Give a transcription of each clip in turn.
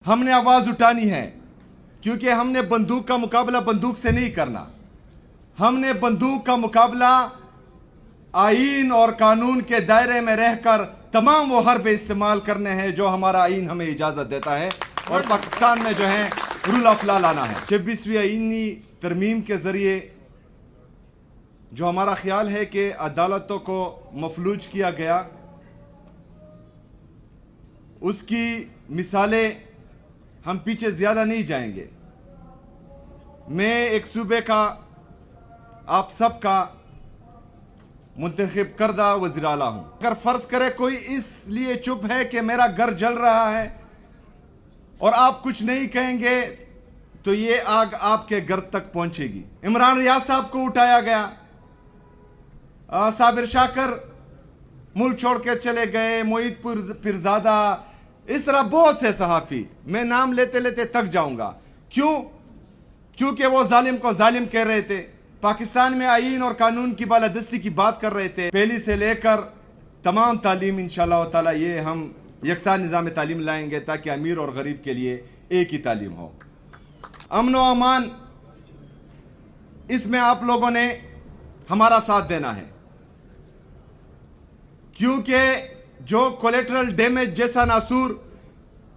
ہم نے آواز اٹھانی ہے کیونکہ ہم نے بندوق کا مقابلہ بندوق سے نہیں کرنا. ہم نے بندوق کا مقابلہ آئین اور قانون کے دائرے میں رہ کر تمام وہ حربے استعمال کرنے ہیں جو ہمارا آئین ہمیں اجازت دیتا ہے اور پاکستان میں جو ہے رول آف لا لانا ہے. 26ویں آئینی ترمیم کے ذریعے جو ہمارا خیال ہے کہ عدالتوں کو مفلوج کیا گیا، اس کی مثالیں ہم پیچھے زیادہ نہیں جائیں گے. میں ایک صوبے کا، آپ سب کا منتخب کردہ وزیر اعلیٰ ہوں. اگر فرض کرے کوئی اس لیے چپ ہے کہ میرا گھر جل رہا ہے اور آپ کچھ نہیں کہیں گے تو یہ آگ آپ کے گھر تک پہنچے گی. عمران ریاض صاحب کو اٹھایا گیا، صابر شاکر ملک چھوڑ کے چلے گئے، معید پیرزادہ، اس طرح بہت سے صحافی، میں نام لیتے لیتے تک جاؤں گا. کیونکہ وہ ظالم کو ظالم کہہ رہے تھے، پاکستان میں آئین اور قانون کی بالادستی کی بات کر رہے تھے. پہلی سے لے کر تمام تعلیم انشاءاللہ تعالی یہ ہم یکساں نظام تعلیم لائیں گے تاکہ امیر اور غریب کے لیے ایک ہی تعلیم ہو. امن و امان، اس میں آپ لوگوں نے ہمارا ساتھ دینا ہے، کیونکہ جو کولیٹرل ڈیمیج جیسا ناسور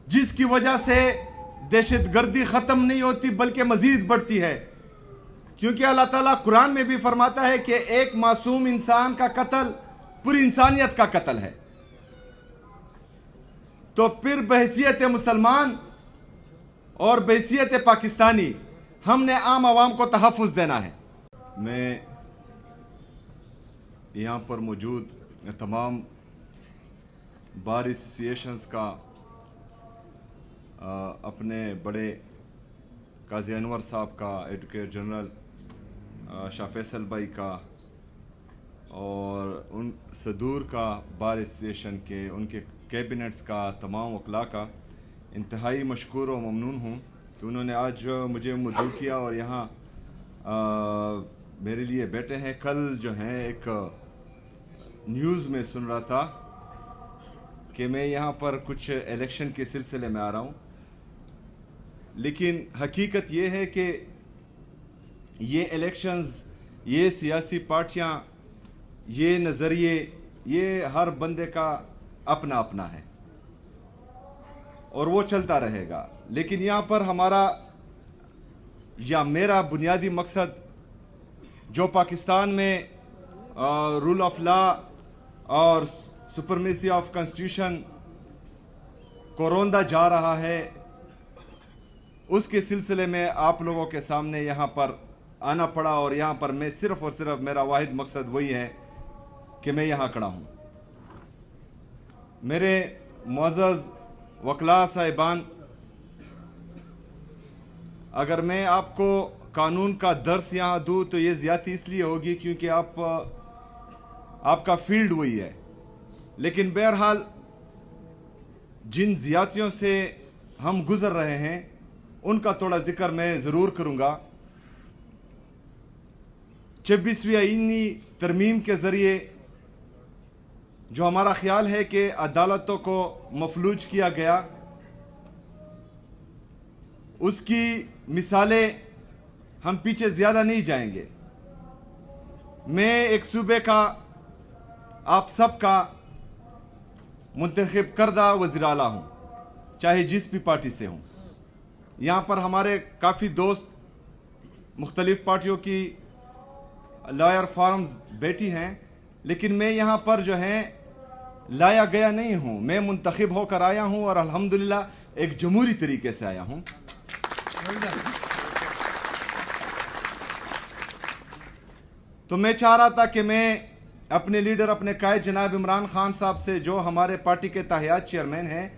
جس کی وجہ سے دہشت گردی ختم نہیں ہوتی بلکہ مزید بڑھتی ہے، کیونکہ اللہ تعالیٰ قرآن میں بھی فرماتا ہے کہ ایک معصوم انسان کا قتل پوری انسانیت کا قتل ہے. تو پھر بحیثیت مسلمان اور بحیثیت پاکستانی ہم نے عام عوام کو تحفظ دینا ہے. میں یہاں پر موجود تمام بار ایسوسییشنز کا، اپنے بڑے قاضی انور صاحب کا، ایڈوکیٹ جنرل شاہ فیصل بھائی کا، اور ان صدور کا بار ایسوسییشن کے، ان کے کیبنٹس کا، تمام وکلاء کا انتہائی مشکور و ممنون ہوں کہ انہوں نے آج مجھے مدعو کیا اور یہاں میرے لیے بیٹھے ہیں. کل جو ہے ایک نیوز میں سن رہا تھا کہ میں یہاں پر کچھ الیکشن کے سلسلے میں آ رہا ہوں، لیکن حقیقت یہ ہے کہ یہ الیکشنز، یہ سیاسی پارٹیاں، یہ نظریے، یہ ہر بندے کا اپنا اپنا ہے اور وہ چلتا رہے گا. لیکن یہاں پر ہمارا یا میرا بنیادی مقصد جو پاکستان میں رول آف لا اور سپرمیسی آف کانسٹیٹیوشن کو روندہ جا رہا ہے، اس کے سلسلے میں آپ لوگوں کے سامنے یہاں پر آنا پڑا. اور یہاں پر میں صرف اور صرف میرا واحد مقصد وہی ہے کہ میں یہاں کھڑا ہوں. میرے معزز وکلاء صاحبان، اگر میں آپ کو قانون کا درس یہاں دوں تو یہ زیادتی اس لیے ہوگی کیونکہ آپ کا فیلڈ وہی ہے. لیکن بہرحال جن زیادتیوں سے ہم گزر رہے ہیں ان کا تھوڑا ذکر میں ضرور کروں گا. 26ویں آئینی ترمیم کے ذریعے جو ہمارا خیال ہے کہ عدالتوں کو مفلوج کیا گیا، اس کی مثالیں ہم پیچھے زیادہ نہیں جائیں گے. میں ایک صوبے کا، آپ سب کا منتخب کردہ وزیر اعلیٰ ہوں، چاہے جس بھی پارٹی سے ہوں. یہاں پر ہمارے کافی دوست مختلف پارٹیوں کی لائر فارمز بیٹھی ہیں، لیکن میں یہاں پر جو ہے لایا گیا نہیں ہوں، میں منتخب ہو کر آیا ہوں اور الحمدللہ ایک جمہوری طریقے سے آیا ہوں. تو میں چاہ رہا تھا کہ میں اپنے لیڈر، اپنے قائد جناب عمران خان صاحب سے، جو ہمارے پارٹی کے تاحیات چیئرمین ہیں،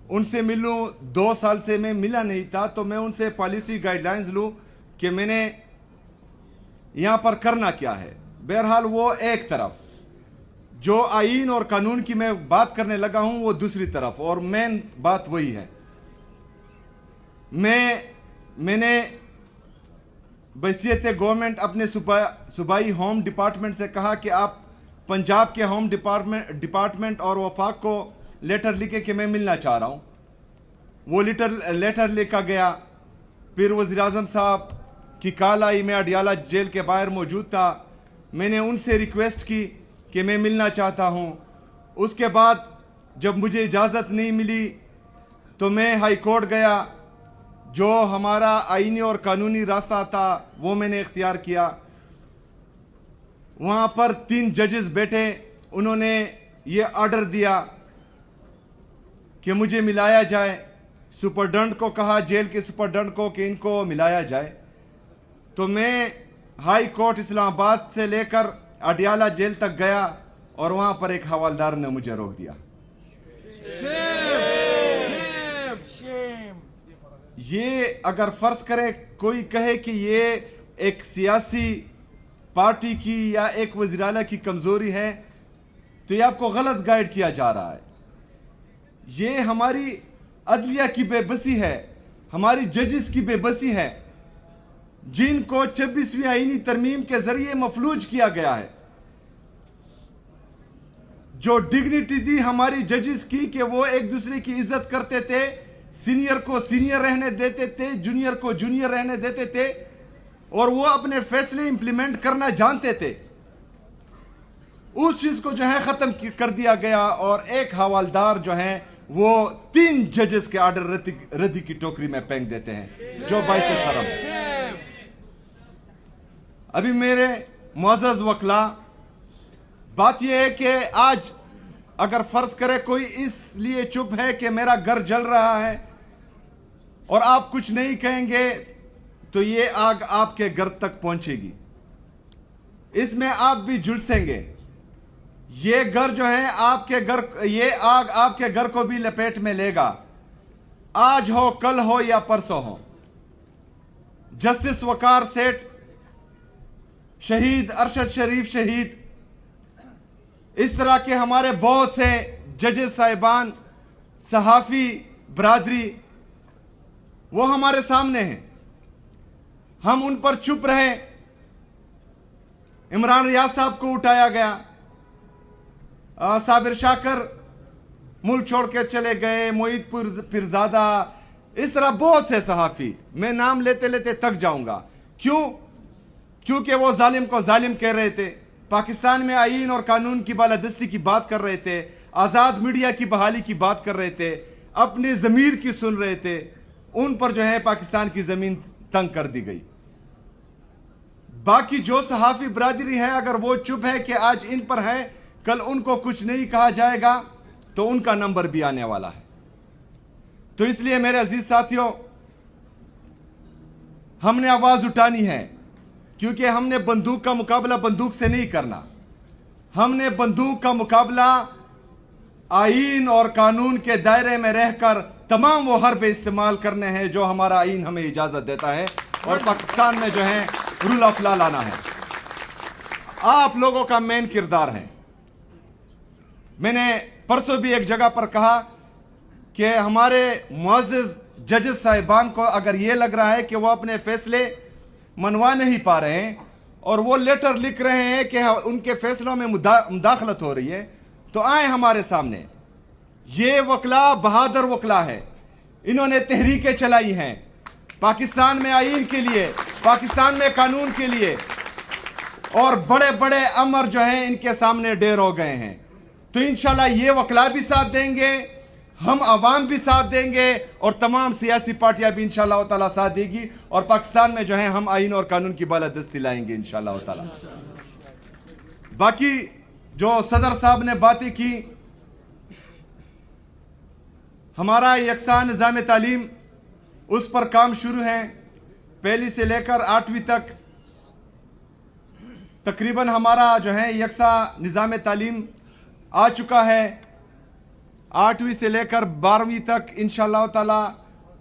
ان سے ملوں. 2 سال سے میں ملا نہیں تھا تو میں ان سے پالیسی گائیڈ لائنز لوں کہ میں نے یہاں پر کرنا کیا ہے. بہرحال وہ ایک طرف، جو آئین اور قانون کی میں بات کرنے لگا ہوں وہ دوسری طرف، اور مین بات وہی ہے. میں نے بحیثیت گورنمنٹ اپنے صوبائی ہوم ڈپارٹمنٹ سے کہا کہ آپ پنجاب کے ہوم ڈپارٹمنٹ اور وفاق کو لیٹر لکھے کہ میں ملنا چاہ رہا ہوں. وہ لیٹر لکھا گیا. پھر وزیر اعظم صاحب کی کال آئی, میں اڈیالہ جیل کے باہر موجود تھا. میں نے ان سے ریکویسٹ کی کہ میں ملنا چاہتا ہوں. اس کے بعد جب مجھے اجازت نہیں ملی تو میں ہائی کورٹ گیا. جو ہمارا آئینی اور قانونی راستہ تھا وہ میں نے اختیار کیا. وہاں پر 3 ججز بیٹھے, انہوں نے یہ آرڈر دیا کہ مجھے ملایا جائے. سپرڈنٹ کو کہا, جیل کے سپرڈنٹ کو, کہ ان کو ملایا جائے. تو میں ہائی کورٹ اسلام آباد سے لے کر اڈیالہ جیل تک گیا اور وہاں پر ایک حوالدار نے مجھے روک دیا. یہ اگر فرض کرے کوئی کہے کہ یہ ایک سیاسی پارٹی کی یا ایک وزیر اعلیٰ کی کمزوری ہے تو یہ آپ کو غلط گائیڈ کیا جا رہا ہے. یہ ہماری عدلیہ کی بے بسی ہے, ہماری ججز کی بے بسی ہے, جن کو 26ویں آئینی ترمیم کے ذریعے مفلوج کیا گیا ہے. جو ڈگنیٹی تھی ہماری ججز کی کہ وہ ایک دوسرے کی عزت کرتے تھے, سینئر کو سینئر رہنے دیتے تھے, جونیئر کو جونیئر رہنے دیتے تھے, اور وہ اپنے فیصلے امپلیمنٹ کرنا جانتے تھے. اس چیز کو جو ہے ختم کر دیا گیا اور ایک حوالدار جو ہیں وہ 3 ججز کے آرڈر ردی کی ٹوکری میں پھینک دیتے ہیں, جو باعث شرم ہے. ابھی میرے معزز وکلا, بات یہ ہے کہ آج اگر فرض کرے کوئی اس لیے چپ ہے کہ میرا گھر جل رہا ہے اور آپ کچھ نہیں کہیں گے تو یہ آگ آپ کے گھر تک پہنچے گی, اس میں آپ بھی جھلسیں گے. یہ گھر جو ہے آپ کے گھر, یہ آگ آپ کے گھر کو بھی لپیٹ میں لے گا, آج ہو, کل ہو یا پرسوں ہو. جسٹس وقار سیٹھ شہید, ارشد شریف شہید, اس طرح کے ہمارے بہت سے ججز صاحبان, صحافی برادری, وہ ہمارے سامنے ہیں. ہم ان پر چپ رہے. عمران ریاض صاحب کو اٹھایا گیا, صابر شاکر ملک چھوڑ کے چلے گئے, معید پیرزادہ, اس طرح بہت سے صحافی, میں نام لیتے لیتے تک جاؤں گا. کیونکہ وہ ظالم کو ظالم کہہ رہے تھے, پاکستان میں آئین اور قانون کی بالادستی کی بات کر رہے تھے, آزاد میڈیا کی بحالی کی بات کر رہے تھے, اپنے ضمیر کی سن رہے تھے. ان پر جو ہے پاکستان کی زمین تنگ کر دی گئی. باقی جو صحافی برادری ہے اگر وہ چپ ہے کہ آج ان پر ہے, کل ان کو کچھ نہیں کہا جائے گا تو ان کا نمبر بھی آنے والا ہے. تو اس لیے میرے عزیز ساتھیوں, ہم نے آواز اٹھانی ہے, کیونکہ ہم نے بندوق کا مقابلہ بندوق سے نہیں کرنا. ہم نے بندوق کا مقابلہ آئین اور قانون کے دائرے میں رہ کر تمام وہ حربے استعمال کرنے ہیں جو ہمارا آئین ہمیں اجازت دیتا ہے, اور پاکستان میں جو ہے رول آف لا لانا ہے. آپ لوگوں کا مین کردار ہے. میں نے پرسوں بھی ایک جگہ پر کہا کہ ہمارے معزز ججز صاحبان کو اگر یہ لگ رہا ہے کہ وہ اپنے فیصلے منوا نہیں پا رہے ہیں اور وہ لیٹر لکھ رہے ہیں کہ ان کے فیصلوں میں مداخلت ہو رہی ہے, تو آئیں ہمارے سامنے. یہ وکلا بہادر وکلا ہے, انہوں نے تحریکیں چلائی ہیں پاکستان میں آئین کے لیے, پاکستان میں قانون کے لیے, اور بڑے بڑے امر جو ہیں ان کے سامنے ڈیر ہو گئے ہیں. تو انشاءاللہ یہ وکلا بھی ساتھ دیں گے, ہم عوام بھی ساتھ دیں گے, اور تمام سیاسی پارٹیاں بھی انشاءاللہ تعالیٰ ساتھ دے گی, اور پاکستان میں جو ہے ہم آئین اور قانون کی بالادستی لائیں گے انشاءاللہ تعالیٰ. باقی جو صدر صاحب نے باتیں کی, ہمارا یکساں نظام تعلیم, اس پر کام شروع ہیں. 1 سے لے کر 8ویں تک تقریباً ہمارا جو ہے یکساں نظام تعلیم آ چکا ہے. 8ویں سے لے کر 12ویں تک انشاءاللہ تعالیٰ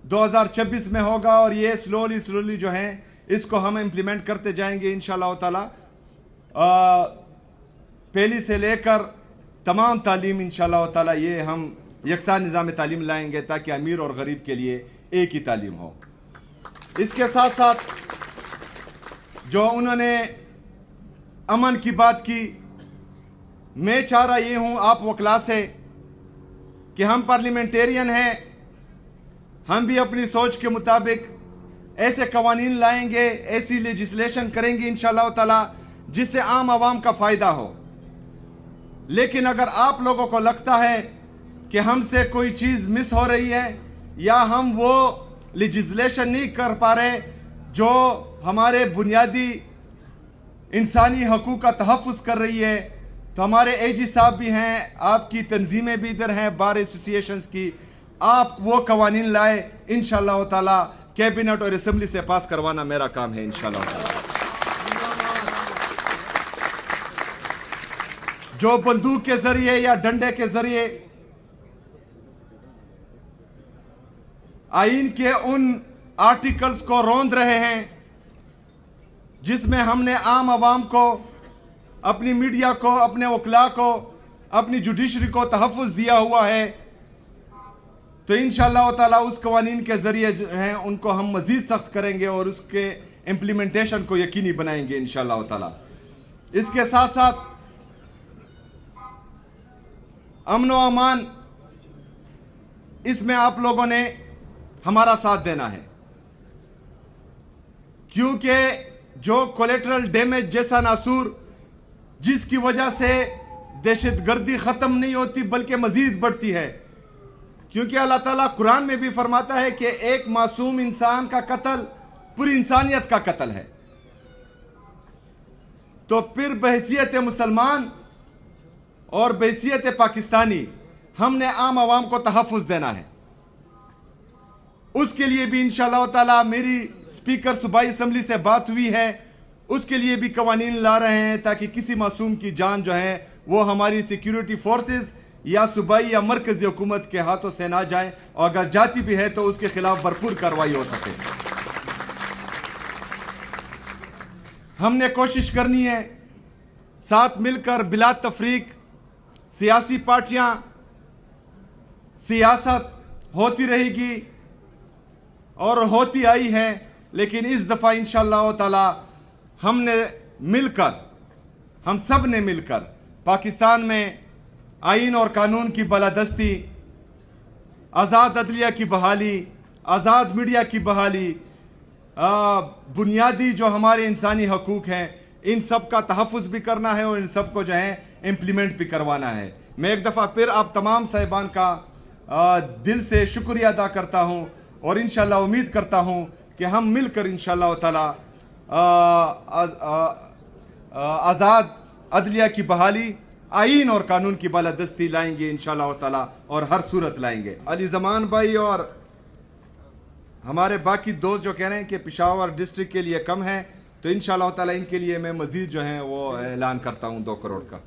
2026 میں ہوگا, اور یہ سلولی جو ہیں اس کو ہم امپلیمنٹ کرتے جائیں گے انشاءاللہ تعالیٰ. 1 سے لے کر تمام تعلیم انشاءاللہ تعالیٰ یہ ہم یکساں نظام تعلیم لائیں گے تاکہ امیر اور غریب کے لیے ایک ہی تعلیم ہو. اس کے ساتھ ساتھ جو انہوں نے امن کی بات کی, میں چاہ رہا یہ ہوں آپ وکلا سے کہ ہم پارلیمنٹیرین ہیں, ہم بھی اپنی سوچ کے مطابق ایسے قوانین لائیں گے, ایسی لیجسلیشن کریں گے انشاءاللہ تعالی جس سے عام عوام کا فائدہ ہو. لیکن اگر آپ لوگوں کو لگتا ہے کہ ہم سے کوئی چیز مس ہو رہی ہے یا ہم وہ لیجسلیشن نہیں کر پا رہے جو ہمارے بنیادی انسانی حقوق کا تحفظ کر رہی ہے, تو ہمارے اے جی صاحب بھی ہیں, آپ کی تنظیمیں بھی ادھر ہیں بار ایسوسییشنز کی, آپ وہ قوانین لائے انشاءاللہ تعالی. کیبنٹ اور اسمبلی سے پاس کروانا میرا کام ہے انشاءاللہ تعالی. جو بندوق کے ذریعے یا ڈنڈے کے ذریعے آئین کے ان آرٹیکلز کو روند رہے ہیں جس میں ہم نے عام عوام کو, اپنی میڈیا کو, اپنے وکلاء کو, اپنی جوڈیشری کو تحفظ دیا ہوا ہے, تو انشاءاللہ تعالی اس قوانین کے ذریعے جو ہیں ان کو ہم مزید سخت کریں گے اور اس کے امپلیمنٹیشن کو یقینی بنائیں گے انشاءاللہ تعالی. اس کے ساتھ ساتھ امن و امان, اس میں آپ لوگوں نے ہمارا ساتھ دینا ہے, کیونکہ جو کولیٹرل ڈیمیج جیسا ناسور جس کی وجہ سے دہشت گردی ختم نہیں ہوتی بلکہ مزید بڑھتی ہے, کیونکہ اللہ تعالیٰ قرآن میں بھی فرماتا ہے کہ ایک معصوم انسان کا قتل پوری انسانیت کا قتل ہے. تو پھر بحیثیت مسلمان اور بحیثیت پاکستانی ہم نے عام عوام کو تحفظ دینا ہے. اس کے لیے بھی انشاءاللہ تعالی میری سپیکر صوبائی اسمبلی سے بات ہوئی ہے, اس کے لیے بھی قوانین لا رہے ہیں تاکہ کسی معصوم کی جان جو ہے وہ ہماری سیکیورٹی فورسز یا صوبائی یا مرکزی حکومت کے ہاتھوں سے نہ جائیں, اور اگر جاتی بھی ہے تو اس کے خلاف بھرپور کارروائی ہو سکے. ہم نے کوشش کرنی ہے ساتھ مل کر بلا تفریق, سیاسی پارٹیاں, سیاست ہوتی رہے گی اور ہوتی آئی ہے, لیکن اس دفعہ انشاءاللہ تعالی ہم نے مل کر, ہم سب نے مل کر پاکستان میں آئین اور قانون کی بالادستی, آزاد عدلیہ کی بحالی, آزاد میڈیا کی بحالی, بنیادی جو ہمارے انسانی حقوق ہیں ان سب کا تحفظ بھی کرنا ہے اور ان سب کو جو ہے امپلیمنٹ بھی کروانا ہے. میں ایک دفعہ پھر آپ تمام صاحبان کا دل سے شکریہ ادا کرتا ہوں اور انشاءاللہ امید کرتا ہوں کہ ہم مل کر انشاءاللہ تعالی آزاد عدلیہ کی بحالی, آئین اور قانون کی بالادستی لائیں گے انشاءاللہ تعالی, اور ہر صورت لائیں گے. علی زمان بھائی اور ہمارے باقی دوست جو کہہ رہے ہیں کہ پشاور ڈسٹرکٹ کے لیے کم ہے, تو انشاءاللہ تعالی ان کے لیے میں مزید جو ہے وہ اعلان کرتا ہوں 2 کروڑ کا.